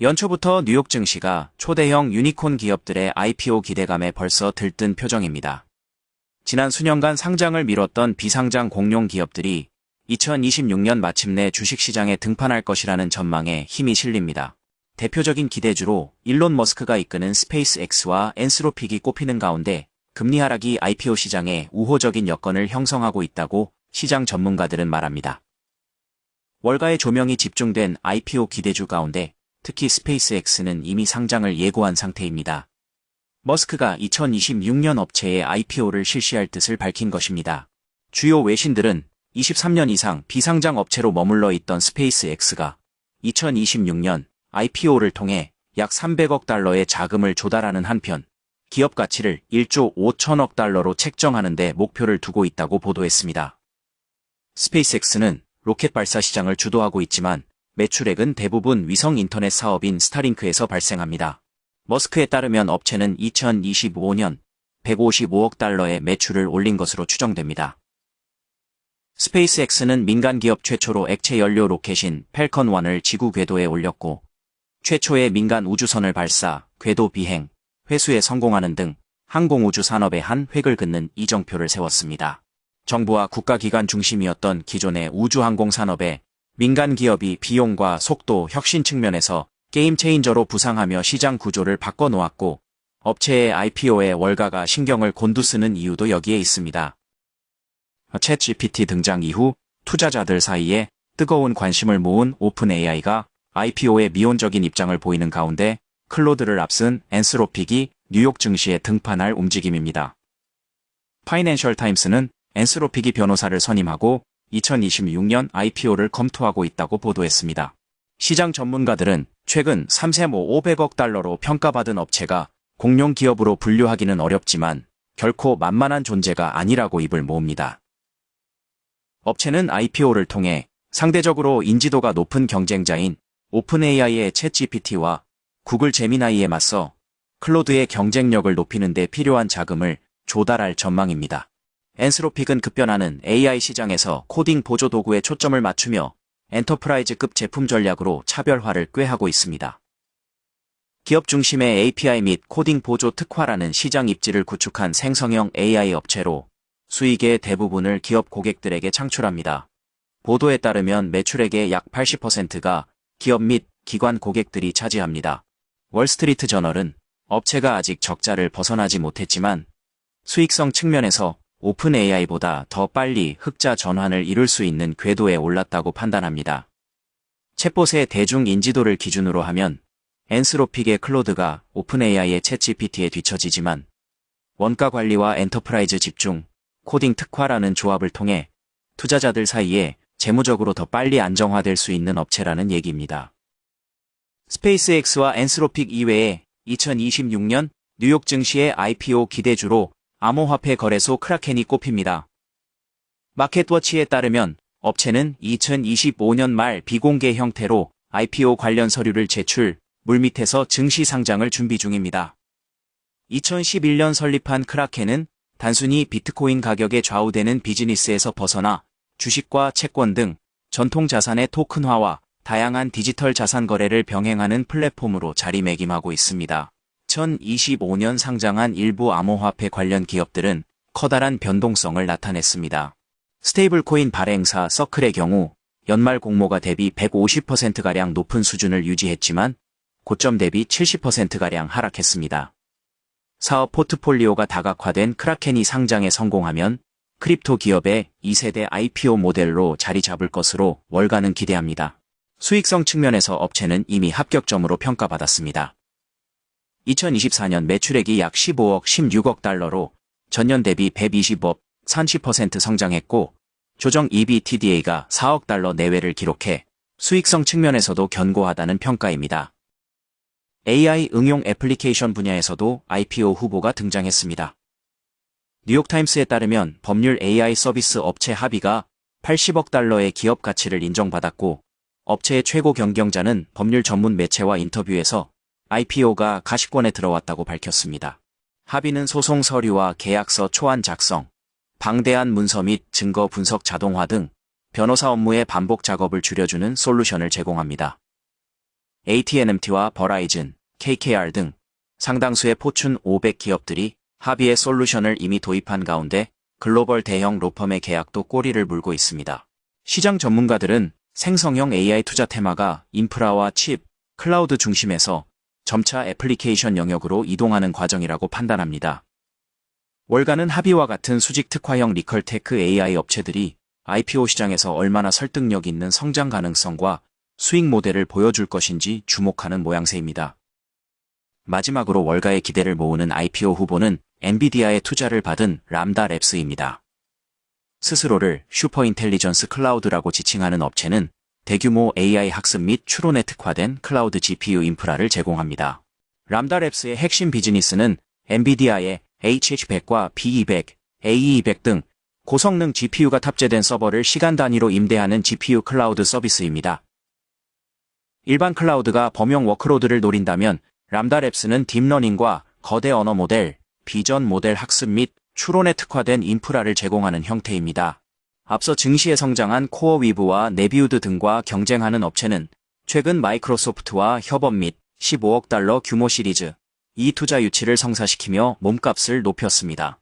연초부터 뉴욕 증시가 초대형 유니콘 기업들의 IPO 기대감에 벌써 들뜬 표정입니다. 지난 수년간 상장을 미뤘던 비상장 공룡 기업들이 2026년 마침내 주식시장에 등판할 것이라는 전망에 힘이 실립니다. 대표적인 기대주로 일론 머스크가 이끄는 스페이스X와 엔스로픽이 꼽히는 가운데 금리 하락이 IPO 시장에 우호적인 여건을 형성하고 있다고 시장 전문가들은 말합니다. 월가의 조명이 집중된 IPO 기대주 가운데 특히 스페이스X는 이미 상장을 예고한 상태입니다. 머스크가 2026년 업체의 IPO를 실시할 뜻을 밝힌 것입니다. 주요 외신들은 23년 이상 비상장 업체로 머물러 있던 스페이스X가 2026년 IPO를 통해 약 300억 달러의 자금을 조달하는 한편 기업 가치를 1조 5천억 달러로 책정하는 데 목표를 두고 있다고 보도했습니다. 스페이스X는 로켓 발사 시장을 주도하고 있지만 매출액은 대부분 위성 인터넷 사업인 스타링크에서 발생합니다. 머스크에 따르면 업체는 2025년 155억 달러의 매출을 올린 것으로 추정됩니다. 스페이스X는 민간 기업 최초로 액체 연료 로켓인 팰컨 1을 지구 궤도에 올렸고 최초의 민간 우주선을 발사, 궤도 비행, 회수에 성공하는 등 항공우주 산업의 한 획을 긋는 이정표를 세웠습니다. 정부와 국가기관 중심이었던 기존의 우주항공 산업에 민간 기업이 비용과 속도, 혁신 측면에서 게임 체인저로 부상하며 시장 구조를 바꿔놓았고 업체의 IPO에 월가가 신경을 곤두쓰는 이유도 여기에 있습니다. 챗GPT 등장 이후 투자자들 사이에 뜨거운 관심을 모은 오픈AI가 IPO에 미온적인 입장을 보이는 가운데 클로드를 앞선 엔스로픽이 뉴욕 증시에 등판할 움직임입니다. 파이낸셜 타임스는 엔스로픽이 변호사를 선임하고 2026년 IPO를 검토하고 있다고 보도했습니다. 시장 전문가들은 최근 3세 500억 달러로 평가받은 업체가 공룡 기업으로 분류하기는 어렵지만 결코 만만한 존재가 아니라고 입을 모읍니다. 업체는 IPO를 통해 상대적으로 인지도가 높은 경쟁자인 오픈AI의 챗GPT와 구글 제미나이에 맞서 클로드의 경쟁력을 높이는 데 필요한 자금을 조달할 전망입니다. 엔스로픽은 급변하는 AI 시장에서 코딩 보조 도구에 초점을 맞추며 엔터프라이즈급 제품 전략으로 차별화를 꾀하고 있습니다. 기업 중심의 API 및 코딩 보조 특화라는 시장 입지를 구축한 생성형 AI 업체로 수익의 대부분을 기업 고객들에게 창출합니다. 보도에 따르면 매출액의 약 80%가 기업 및 기관 고객들이 차지합니다. 월스트리트 저널은 업체가 아직 적자를 벗어나지 못했지만 수익성 측면에서 오픈AI보다 더 빨리 흑자 전환을 이룰 수 있는 궤도에 올랐다고 판단합니다. 챗봇의 대중 인지도를 기준으로 하면 엔스로픽의 클로드가 오픈AI의 챗GPT에 뒤처지지만 원가 관리와 엔터프라이즈 집중, 코딩 특화라는 조합을 통해 투자자들 사이에 재무적으로 더 빨리 안정화될 수 있는 업체라는 얘기입니다. 스페이스X와 엔스로픽 이외에 2026년 뉴욕 증시의 IPO 기대주로 암호화폐 거래소 크라켄이 꼽힙니다. 마켓워치에 따르면 업체는 2025년 말 비공개 형태로 IPO 관련 서류를 제출, 물밑에서 증시 상장을 준비 중입니다. 2011년 설립한 크라켄은 단순히 비트코인 가격에 좌우되는 비즈니스에서 벗어나 주식과 채권 등 전통 자산의 토큰화와 다양한 디지털 자산 거래를 병행하는 플랫폼으로 자리매김하고 있습니다. 2025년 상장한 일부 암호화폐 관련 기업들은 커다란 변동성을 나타냈습니다. 스테이블코인 발행사 서클의 경우 연말 공모가 대비 150%가량 높은 수준을 유지했지만 고점 대비 70%가량 하락했습니다. 사업 포트폴리오가 다각화된 크라켄이 상장에 성공하면 크립토 기업의 2세대 IPO 모델로 자리 잡을 것으로 월가는 기대합니다. 수익성 측면에서 업체는 이미 합격점으로 평가받았습니다. 2024년 매출액이 약 15억 16억 달러로 전년 대비 120억 30% 성장했고 조정 EBITDA가 4억 달러 내외를 기록해 수익성 측면에서도 견고하다는 평가입니다. AI 응용 애플리케이션 분야에서도 IPO 후보가 등장했습니다. 뉴욕타임스에 따르면 법률 AI 서비스 업체 합의가 80억 달러의 기업 가치를 인정받았고 업체의 최고 경영자는 법률 전문 매체와 인터뷰에서 IPO가 가시권에 들어왔다고 밝혔습니다. 합의는 소송 서류와 계약서 초안 작성, 방대한 문서 및 증거 분석 자동화 등 변호사 업무의 반복 작업을 줄여주는 솔루션을 제공합니다. AT&T와 버라이즌, KKR 등 상당수의 포춘 500 기업들이 합의의 솔루션을 이미 도입한 가운데 글로벌 대형 로펌의 계약도 꼬리를 물고 있습니다. 시장 전문가들은 생성형 AI 투자 테마가 인프라와 칩, 클라우드 중심에서 점차 애플리케이션 영역으로 이동하는 과정이라고 판단합니다. 월가는 합의와 같은 수직 특화형 리컬테크 AI 업체들이 IPO 시장에서 얼마나 설득력 있는 성장 가능성과 수익 모델을 보여줄 것인지 주목하는 모양새입니다. 마지막으로 월가의 기대를 모으는 IPO 후보는 엔비디아의 투자를 받은 람다랩스입니다. 스스로를 슈퍼인텔리전스 클라우드라고 지칭하는 업체는 대규모 AI 학습 및 추론에 특화된 클라우드 GPU 인프라를 제공합니다. 람다랩스의 핵심 비즈니스는 엔비디아의 HH100과 B200, A200 등 고성능 GPU가 탑재된 서버를 시간 단위로 임대하는 GPU 클라우드 서비스입니다. 일반 클라우드가 범용 워크로드를 노린다면 람다랩스는 딥러닝과 거대 언어 모델, 비전 모델 학습 및 추론에 특화된 인프라를 제공하는 형태입니다. 앞서 증시에 성장한 코어위브와 네비우드 등과 경쟁하는 업체는 최근 마이크로소프트와 협업 및 15억 달러 규모 시리즈 이 투자 유치를 성사시키며 몸값을 높였습니다.